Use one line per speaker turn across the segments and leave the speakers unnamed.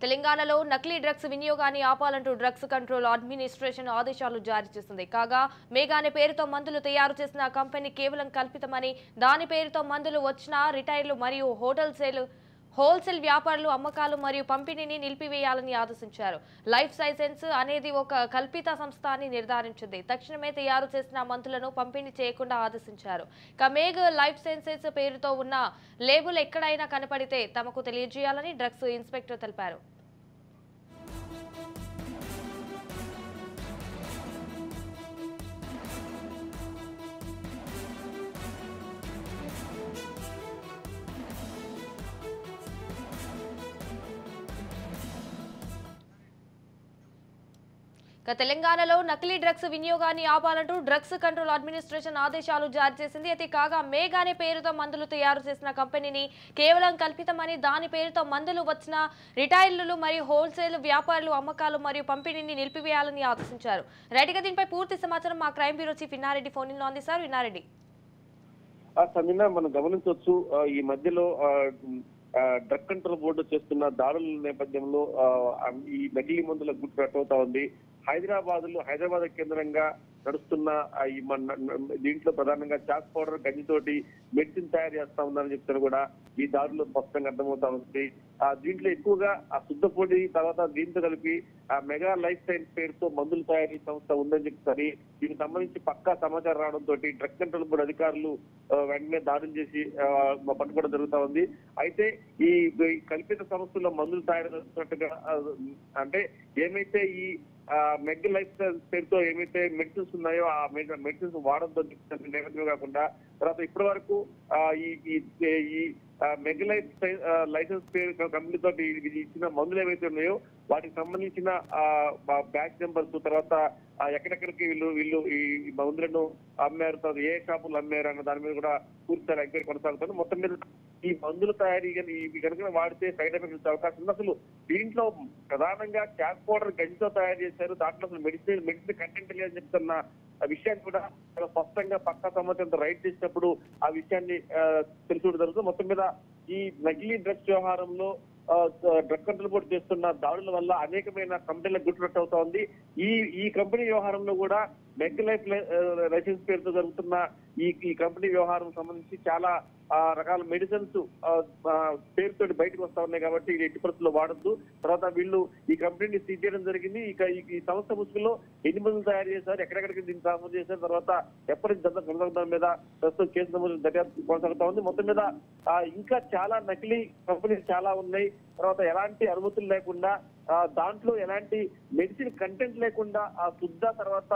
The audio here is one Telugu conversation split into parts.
తెలంగాణలో నకిలీ డ్రగ్స్ వినియోగాన్ని ఆపాలంటూ డ్రగ్స్ కంట్రోల్ అడ్మినిస్ట్రేషన్ ఆదేశాలు జారీ చేసింది. కాగా మేఘా అనే పేరుతో మందులు తయారు చేసిన కంపెనీ కేవలం కల్పితమని, దాని పేరుతో మందులు వచ్చిన రిటైర్లు మరియు హోల్సేల్ వ్యాపారులు అమ్మకాలు మరియు పంపిణీని నిలిపివేయాలని ఆదేశించారు. లైఫ్ సైన్సెస్ అనేది ఒక కల్పిత సంస్థ అని నిర్ధారించింది. తక్షణమే తయారు చేసిన మందులను పంపిణీ చేయకుండా ఆదేశించారు. మేఘ్ లైఫ్ సైన్సెస్ పేరుతో ఉన్న లేబుల్ ఎక్కడైనా కనపడితే తమకు తెలియజేయాలని డ్రగ్స్ ఇన్స్పెక్టర్ తెలిపారు. తెలంగాణలో నకిలీ డ్రగ్స్ వినియోగాన్ని ఆపాలంటూ డ్రగ్స్ కంట్రోల్ అడ్మినిస్ట్రేషన్ ఆదేశాలు జారీ చేసింది. అయితే కాగా మేఘా అనే పేరుతో మందులు తయారు చేసిన కంపెనీని కేవలం కల్పితమని, దాని పేరుతో మందులు వచ్చిన రిటైలర్లు మరియు హోల్సేల్ వ్యాపారులు అమ్మకాలు మరియు పంపిణీని నిలిపివేయాలని ఆదేశించారు. రైట్గా దీనిపై పూర్తి సమాచారం మా crime bureau chief Innareddy phone ఇన్లో అందిస్తారు. ఇన్నారెడ్డి,
మనం గమనించవచ్చు ఈ మధ్యలో డ్రగ్ కంట్రోల్ బోర్డు చేస్తున్న దాడుల నేపథ్యంలో ఈ నకిలీ మందుల గుట్టు రట్టవుతా ఉంది. హైదరాబాద్ కేంద్రంగా నడుస్తున్న ఈ దీంట్లో ప్రధానంగా చాక్ పౌడర్ గంజితోటి మెడిసిన్ తయారు చేస్తా ఉన్నారని చెప్తారు కూడా ఈ దాడులు స్పష్టంగా అర్థమవుతా ఉంది. దీంట్లో ఎక్కువగా ఆ శుద్ధపొడి తర్వాత దీంతో కలిపి ఆ మెగా లైఫ్ సైన్స్ పేరుతో మందుల తయారీ సంస్థ ఉందని చెప్తారు. దీనికి సంబంధించి పక్కా సమాచారం రావడంతో డ్రగ్ కంట్రోల్ బోర్డు అధికారులు వెంటనే దాడులు చేసి పట్టుకోవడం జరుగుతా ఉంది. అయితే ఈ కల్పిత సంస్థల్లో మందులు తయారు చేస్తున్నట్టుగా అంటే ఏమైతే ఈ మెగ్ లైఫ్ సైన్స్ పేరుతో ఏమైతే మెడిసిన్స్ ఉన్నాయో ఆ మెడిసిన్స్ వాడద్దు నేపథ్యం కాకుండా తర్వాత ఇప్పటి వరకు ఈ మెగ్ లైసెన్స్ పేరు కంపెనీతో ఇచ్చిన మందులు ఏవైతే ఉన్నాయో వాటికి సంబంధించిన బ్యాచ్ నెంబర్స్ తర్వాత ఎక్కడెక్కడికి వీళ్ళు ఈ మందులను అమ్మారు, తర్వాత ఏ షాపులు అమ్మారు అన్న దాని మీద కూడా పూర్తిగా ఎంక్వైరీ కొనసాగుతుంది. మొత్తం మీద ఈ మందుల తయారీ ఇవి కనుక వాడితే సైడ్ ఎఫెక్ట్స్ వచ్చే అవకాశం ఉంది. అసలు దీంట్లో ప్రధానంగా క్యాక్ పౌడర్ గంజితో తయారు చేశారు, దాంట్లో అసలు మెడిసిన్ కంటెంట్ లేదని చెప్తున్న విషయాన్ని కూడా చాలా స్పష్టంగా పక్కా సమాచారంతో రైట్ చేసినప్పుడు ఆ విషయాన్ని తెలుసుకోవడం జరుగుతుంది. మొత్తం మీద ఈ నకిలీ డ్రగ్స్ వ్యవహారంలో డ్రగ్ కంట్రోల్ బోర్డు చేస్తున్న దాడుల వల్ల అనేకమైన కంపెనీలకు గుట్టురట్టు అవుతా ఉంది. ఈ కంపెనీ వ్యవహారంలో కూడా మెగ్ లైఫ్ లైసెన్స్ పేరుతో జరుగుతున్న ఈ కంపెనీ వ్యవహారం సంబంధించి చాలా రకాల మెడిసిన్స్ పేరుతో బయటకు వస్తా ఉన్నాయి కాబట్టి ఇది ఎట్టి పరిస్థితుల్లో వాడద్దు. తర్వాత వీళ్ళు ఈ కంపెనీని సీజ్ చేయడం జరిగింది. ఈ సంస్థ ముసుగులో ఎన్ని మందులు తయారు చేశారు, ఎక్కడెక్కడికి దీన్ని ట్రాన్స్ఫర్ చేశారు, తర్వాత ఎప్పటి దాని మీద ప్రస్తుతం కేసు నమోదు దర్యాప్తు కొనసాగుతా ఉంది. మొత్తం మీద ఇంకా చాలా నకిలీ కంపెనీలు చాలా ఉన్నాయి. తర్వాత ఎలాంటి అనుమతులు లేకుండా దాంట్లో ఎలాంటి మెడిసిన్ కంటెంట్ లేకుండా ఆ శుద్ధ తర్వాత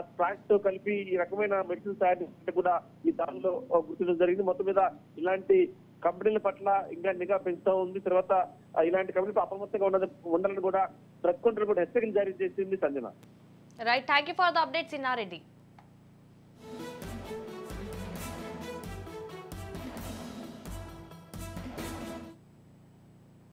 స్ప్రాక్స్ తో కలిపి ఈ రకమైన మెడిసిన్ తయారు చేసినట్టు కూడా ఈ దానిలో గుర్తించడం జరిగింది. మొత్తం మీద ఇలాంటి కంపెనీల పట్ల ఇంకా నిఘా పెంచుతూ ఉంది. తర్వాత ఇలాంటి కంపెనీలు అప్రమత్తంగా ఉండాలని కూడా డ్రగ్ కంట్రోల్ కూడా హెచ్చరికలు జారీ చేసింది. Sanjana,
right, thank you for the updates Inna Reddy.